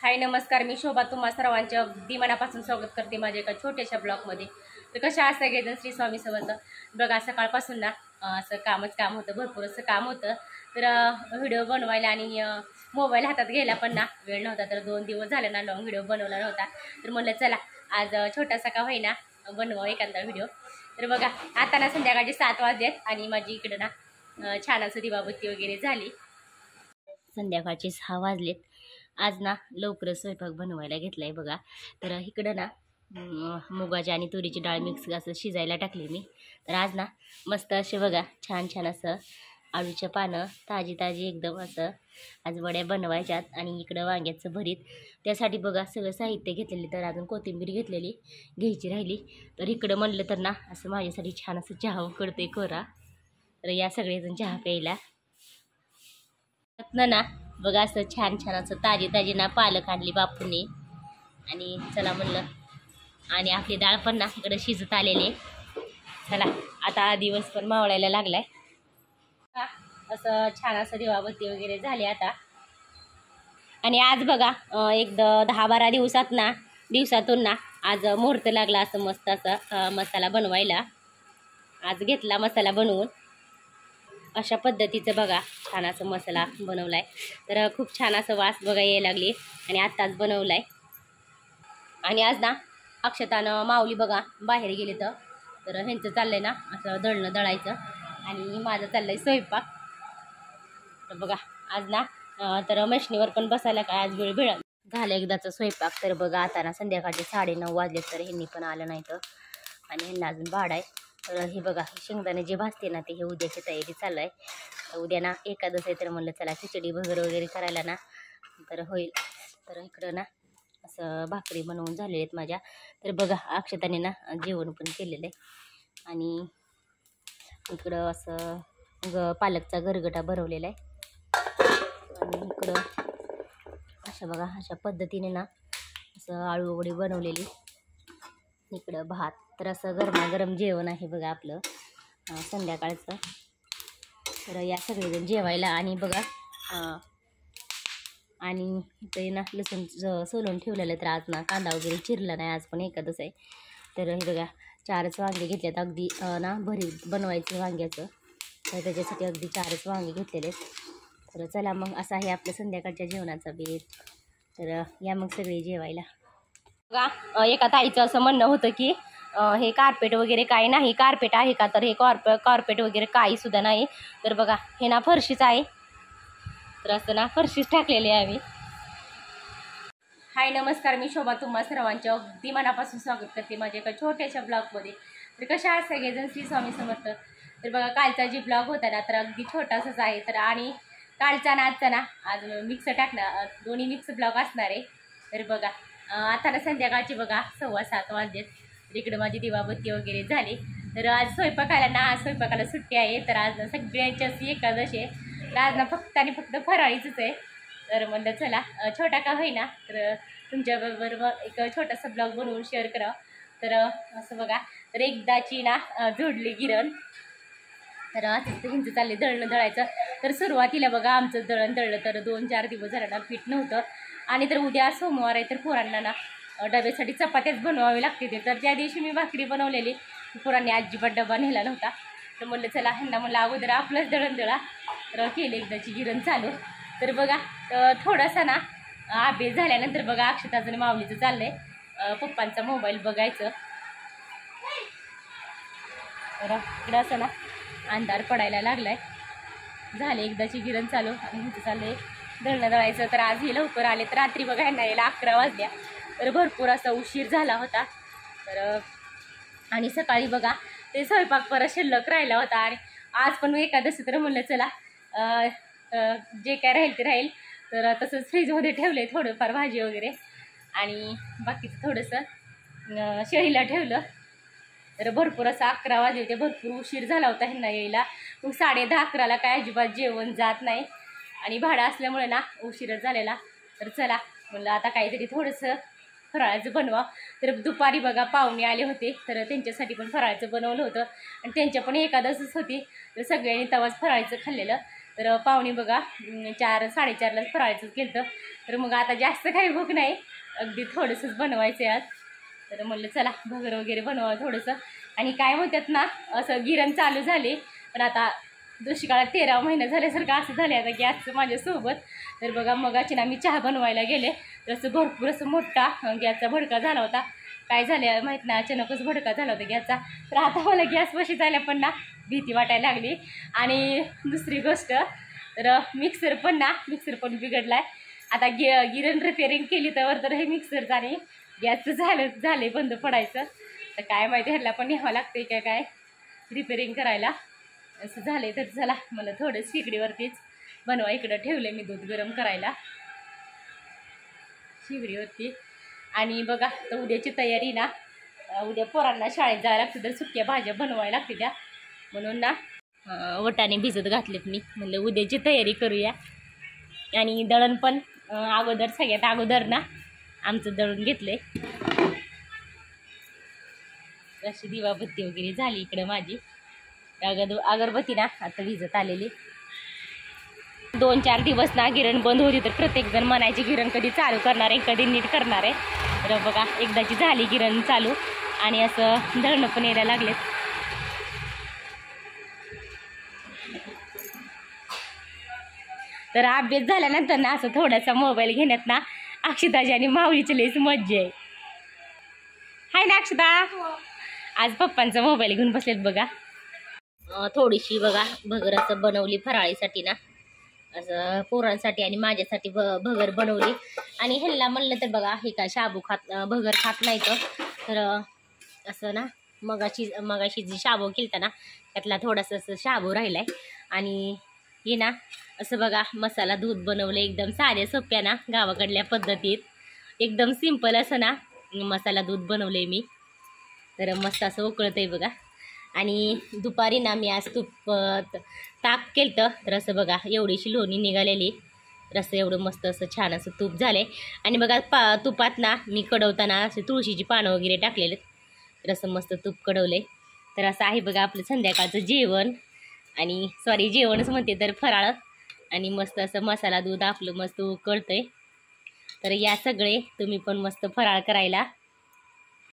हाय नमस्कार, मी शोभा तुम्हा सर्वांच्या अगदी मनापासून स्वागत करते माझ्या एका छोट्याशा ब्लॉगमध्ये. तर कशा असं घेतं श्री स्वामी समर्थ. बघा सकाळपासून ना असं काम होतं, भरपूर असं काम होतं. तर व्हिडिओ बनवायला आणि मोबाईल हातात घ्यायला पण ना वेळ नव्हता. तर 2 दिवस झाले ना लॉंग व्हिडिओ बनवला नव्हता. तर म्हणलं चला आज छोटासा का होईना बनवा एखादा व्हिडिओ. तर बघा आता ना संध्याकाळचे 7 वाजलेत आणि माझी इकडं ना छान असं दिवाबत्ती वगैरे झाली. संध्याकाळचे 6 वाजलेत. आज ना लवकर स्वयंपाक बनवायला घेतलाय बघा. तर इकडं ना मुगाची आणि तुरीची डाळ मिक्स असं शिजायला टाकली मी. तर आज ना मस्त असे बघा छान छान असं आळूच्या पानं ताजी एकदम असं आज वड्या बनवायच्यात. आणि इकडं वांग्याचं भरीत त्यासाठी बघा सगळं साहित्य घेतलेले. तर अजून कोथिंबीर घेतलेली घ्यायची राहिली. तर इकडं म्हणलं तर ना असं माझ्यासाठी छान असं चहा उकडते कोरा. तर या सगळेजण चहा प्यायला ना बघा असं छान छान असं ताजी ना पालक आणली बापूने. आणि चला म्हणलं आणि आपली डाळ पण ना इकडं शिजत आलेली. चला आता दिवस पण मावळायला लागलाय. असं छान असं दिवाबत्ती वगैरे झाली आता. आणि आज बघा एक 10-12 दिवसातून ना आज मुहूर्त लागला असं मस्त असं मसाला बनवायला. आज घेतला मसाला बनवून अशा पद्धतीचं बघा छान असं मसाला बनवलाय. तर खूप छान असं वास बघा यायला लागली आणि आत्ताच बनवलाय. आणि आज ना अक्षतानं माऊली बघा बाहेर गेले. तर ह्यांचं चाललंय ना असं दळणं दळायचं आणि माझं चाललंय स्वयंपाक. तर बघा आज ना तर मशनीवर पण बसायला काय आज वेळ भेळ झालं एकदाचं स्वयंपाक. तर बघा आता ना संध्याकाळचे 9:30 वाजले. तर ह्यांनी पण आलं नाही तर आणि ह्यांना अजून भाड आहे. तर हे बघा शेंगदाणे जे भाजते ना ते हे उद्याची तयारी चालू आहे. तर उद्या ना एकादश आहे. तर म्हणलं चला खिचडी वगैरे करायला ना तर होईल. तर इकडं ना असं भाकरी बनवून झालेले आहेत माझ्या. तर बघा अक्षताने ना जेवण पण केलेलं आहे. आणि इकडं असं पालकचा गरगटा भरवलेला आहे. आणि इकडं अशा बघा अशा पद्धतीने ना असं आळू वडी बनवलेली. इकडं भात. तर असं गरमागरम जेवण आहे बघा आपलं संध्याकाळचं. तर या सगळेजण जेवायला. आणि बघा आणि इथे ना लसूण सोलून ठेवलेलं. तर आज ना कांदा वगैरे चिरला नाही, आज पण एकादश आहे. तर हे बघा 4च वांगे घेतलेत अगदी ना भरीत बनवायचं वांग्याचं. तर त्याच्यासाठी अगदी 4च वांगे घेतलेले आहेत. तर चला मग असा आहे आपल्या संध्याकाळच्या जेवणाचा बेत. तर या मग सगळे जेवायला. बघा एका ताईचं असं म्हणणं होतं की हे कार्पेट वगैरे काही नाही. कार्पेट आहे का? तर हे कार्पेट वगैरे काही सुद्धा नाही. तर बघा हे ना फरशीच आहे. तर असं ना फरशीच टाकलेली आहे आम्ही. हाय नमस्कार, मी शोभा तुम्हा सर्वांच्या अगदी मनापासून स्वागत करते माझ्या एका छोट्याशा ब्लॉगमध्ये. तर कशा आहात सगळेजण श्री स्वामी समर्थ. तर बघा कालचा जी ब्लॉग होता ना तर अगदी छोटासाच आहे. तर आणि कालचा ना आजचा ना आज मिक्स टाकणार, दोन्ही मिक्स ब्लॉग असणार आहे. तर बघा आता ना संध्याकाळची बघा 7:15 वाजलेत. तर इकडं माझी दिवाबत्ती वगैरे झाली. तर आज स्वयंपाकाला ना आज स्वयंपाकाला सुट्टी आहे. तर आज सगळ्यांची अशी एकादश आहे. तर आज ना फक्त आणि फक्त फराळीचंच आहे. तर म्हणलं चला छोटा का होईना तर तुमच्याबरोबर एक छोटासा ब्लॉग बनवून शेअर करावं. तर असं बघा तर एकदाची ना जोडली गिरण. तर असं हिंचं चालले दळणं दळायचं. तर सुरुवातीला बघा आमचं दळण दळलं तर 2-4 दिवस झालं ना पीठ नव्हतं. आणि तर उद्या सोमवार आहे. तर पोरांना ना डब्यासाठी चपात्याच बनवावे लागते. तर त्या दिवशी मी भाकरी बनवलेली. पोरांनी अजिबात डबा नेला नव्हता. तर म्हणलं चला ह्यांना म्हणलं अगोदर आपलंच दळण दळा. तर केले एकदाची गिरण चालू. तर बघा थोडासा ना अभ्यास झाल्यानंतर बघा अक्षताचं आणि माऊलीचं चाललंय पप्पांचा मोबाईल बघायचं. तर इकडं असं ना अंधार पडायला लागलाय. झाले एकदाची गिरण चालू आणि हिचं चाललंय दळणं दळायचं. तर आज हे लवकर आले. तर रात्री बघा ह्यांना यायला 11 वाजल्या. तर भरपूर असा उशीर झाला होता. तर आणि सकाळी बघा ते स्वयंपाक परत शिल्लक राहिला होता. आणि आज पण एकादशी. तर म्हणलं चला जे काय राहील ते राहील. तर तसंच फ्रीजमध्ये ठेवलं आहे थोडंफार भाजी वगैरे. आणि बाकीचं थोडंसं शेळीला ठेवलं. तर भरपूर असं 11 वाजले होते. भरपूर उशीर झाला होता ह्यांना यायला. मग 10:30-11ला काय अजिबात जेवण जात नाही. आणि भाडं असल्यामुळे ना उशीरच झालेला. तर चला म्हणलं आता काहीतरी थोडंसं फराळाचं बनवा. तर दुपारी बघा पाहुणे आले होते. तर त्यांच्यासाठी पण फराळाचं बनवलं होतं. आणि त्यांच्या पण एकादशच होती. तर सगळ्यांनी तवाच फराळाचं खाल्लेलं. तर पाहुणे बघा 4-4:30लाच फराळाचंच केलं. तर मग आता जास्त काही भूक नाही, अगदी थोडंसंच बनवायचं आहे आज. तर म्हणलं चला भगर वगैरे बनवा थोडंसं. आणि काय म्हणतात ना, असं गिरण चालू झाली, पण आता दुष्काळात 13 महिने झाल्यासारखं असं झालं आता गॅसचं माझ्यासोबत. तर बघा मगाची ना मी चहा बनवायला गेले, तर असं भरपूर असं मोठा गॅसचा भडका झाला होता. काय झालं माहीत ना, अचानकच भडका झाला होता गॅसचा. तर आता मला गॅस बशी जायला पण ना भीती वाटायला लागली. आणि दुसरी गोष्ट, तर मिक्सर पण बिघडला आहे. आता गिरण रिपेअरिंग केली तर हे मिक्सरचं आणि गॅसचं झाले बंद पडायचं. तर काय माहिती ह्याला पण न्यावं लागते काय रिपेअरिंग करायला, असं झाले. तर चला मला थोडं शिगडीवरतीच बनवा. इकडं ठेवले मी दूध गरम करायला शिगडीवरती. आणि बघा तर उद्याची तयारी ना, उद्या पोरांना शाळेत जायला लागते, तर सुक्या भाज्या बनवायला लागते त्या. म्हणून ना वटाणे भिजत घातलेत मी, म्हणलं उद्याची तयारी करूया. आणि दळण पण सगळ्यात अगोदर ना आमचं दळून घेतलंय. अशी दिवाबत्ती वगैरे झाली इकडं माझी. अगरबत्ती ना आता भिजत आलेली. 2-4 दिवस ना गिरण बंद होती, तर प्रत्येकजण म्हणायची गिरण कधी चालू करणार आहे, कधी नीट करणार आहे. तर बघा एकदाची झाली गिरण चालू, आणि असं दळणं पण यायला लागलेत. तर अभ्यास झाल्यानंतर ना असं थोडासा मोबाईल घेण्यात ना अक्षताची आणि माऊलीची लईच मज्जा आहे. हाय ना अक्षता, आज पप्पांचा मोबाईल घेऊन बसलेत बघा. थोडीशी बघा भगर असं बनवली फराळीसाठी ना, असं पोरांसाठी आणि माझ्यासाठी भगर बनवली. आणि ह्यांना म्हणलं तर बघा हे काय शाबू भगर खात नाही, तर असं ना मगाशी जी शाबू केलता ना त्यातला थोडासा असं शाबू राहिलाय. आणि हे ना असं बघा मसाला दूध बनवलं, एकदम साध्या सोप्या ना गावाकडल्या पद्धतीत, एकदम सिंपल असं ना मसाला दूध बनवले मी. तर मस्त असं उकळतंय बघा. आणि दुपारी ना मी आज ताक केलं, तर असं बघा एवढीशी लोणी निघालेली, तर असं एवढं मस्त असं छान असं तूप झालंय. आणि बघा तुपात ना मी कडवताना असे तुळशीची पानं वगैरे टाकलेले, तर असं मस्त तूप कडवलंय. तर असं आहे बघा आपलं संध्याकाळचं जेवण, आणि जेवणच म्हणते तर फराळ. आणि मस्त असं मसाला दूध आपलं मस्त उकळतंय. तर या सगळे तुम्ही पण मस्त फराळ करायला